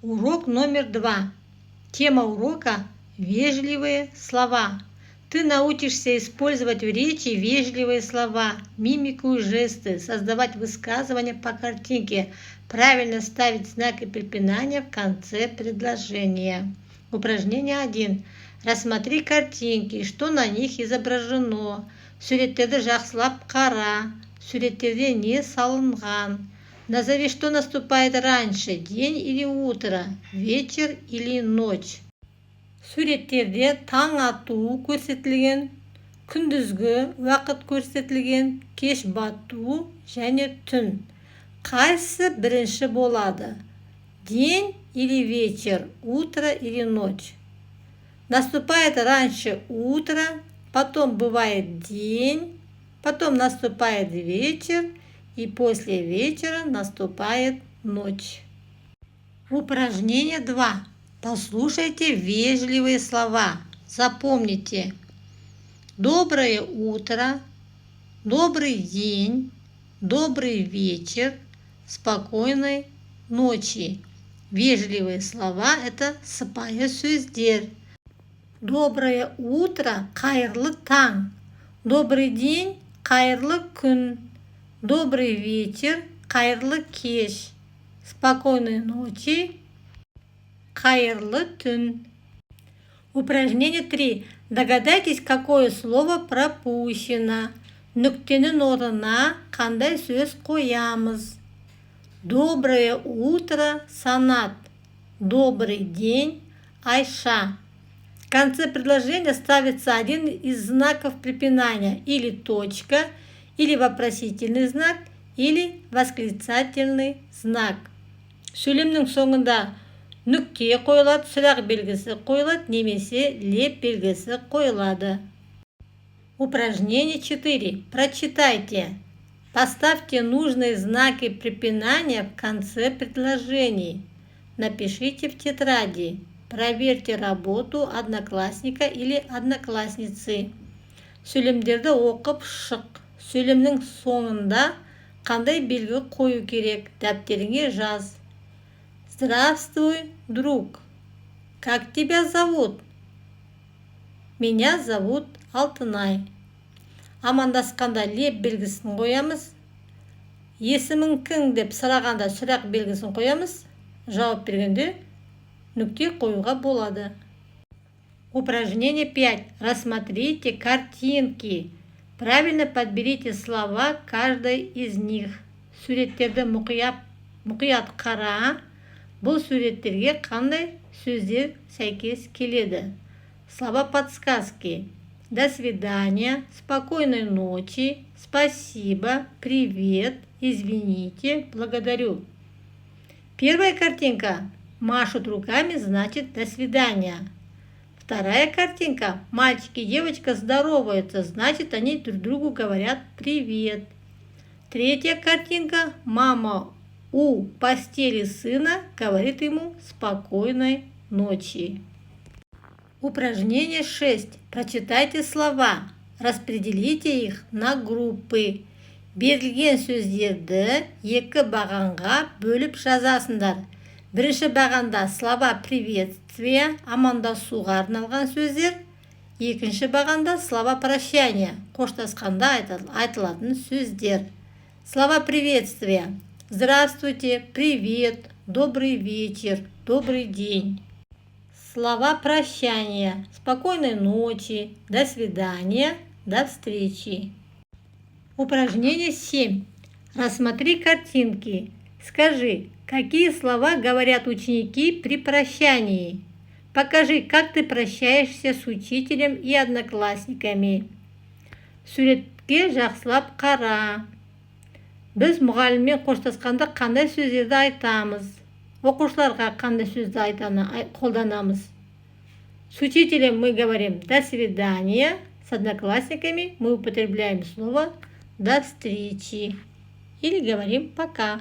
Урок номер 2. Тема урока – вежливые слова. Ты научишься использовать в речи вежливые слова, мимику и жесты, создавать высказывания по картинке, правильно ставить знаки препинания в конце предложения. Упражнение 1. Рассмотри картинки, что на них изображено. Суреттерді жақсылап қара. Суреттерде не салынған. Назови, что наступает раньше, день или утро, вечер или ночь. Суреттерде таң ату көрсетілген, күндізгі уақыт көрсетілген, кеш бату және түн. Қайсы бірінші болады? День или вечер, утро или ночь. Наступает раньше утро, потом бывает день, потом наступает вечер, и после вечера наступает ночь. Упражнение 2. Послушайте вежливые слова. Запомните. Доброе утро, добрый день, добрый вечер, спокойной ночи. Вежливые слова – это сыпайы сөздер. Доброе утро, қайырлы таң. Добрый день, қайырлы күн. Добрый вечер, қайырлы кеш. Спокойной ночи, қайырлы түн. Упражнение 3. Догадайтесь, какое слово пропущено. Нүктенің орнына қандай сөз қоямыз? Доброе утро, Санат. Добрый день, Айша. В конце предложения ставится один из знаков препинания, или точка, или вопросительный знак, или восклицательный знак. Сөйлемнің соңында нүкте қойылады, сұрақ белгісі қойылады, немесе леп белгісі қойылады. Упражнение 4. Прочитайте. Поставьте нужные знаки препинания в конце предложений. Напишите в тетради. Проверьте работу одноклассника или одноклассницы. Сөйлемдерді оқып шық. Сөйлемнің соңында қандай белгі қою керек? Дәптеріңе жаз. Здравствуй, друг. Как тебя зовут? Меня зовут Алтынай. Амандасқанда леп белгісін қоямыз. Есімің кім деп сұрағанда сұрақ белгісін қоямыз. Жауап бергенде нүкте қоюға болады. Упражнение 5. Рассмотрите картинки. Правильно подберите слова каждой из них. Суреттерді мұқият қара. Бұл суреттерге қандай сөздер сәйкес келеді? Слова подсказки. До свидания, спокойной ночи, спасибо, привет, извините, благодарю. Первая картинка. Машут руками, значит до свидания. Вторая картинка. Мальчик и девочка здороваются, значит они друг другу говорят привет. Третья картинка. Мама у постели сына говорит ему спокойной ночи. Упражнение 6. Прочитайте слова. Распределите их на группы. Берілген сөздерді екі бағанға бөліп жазасыңдар. Бірінші бағанда слова приветствия, амандасуға арналған сөздер. Екінші бағанда слова прощания, қоштасқанда айтылатын сөздер. Слова приветствия. Здравствуйте, привет, добрый вечер, добрый день. Слова прощания. Спокойной ночи, до свидания, до встречи. Упражнение 7. Рассмотри картинки. Скажи, какие слова говорят ученики при прощании? Покажи, как ты прощаешься с учителем и одноклассниками. Суретке жақсылап қара. Біз мұғаліммен қоштасқанда қандай сөздерді айтамыз? Оқушыларға қандай сөзді қолданамыз? С учителем мы говорим «до свидания», с одноклассниками мы употребляем слово «до встречи» или говорим «пока».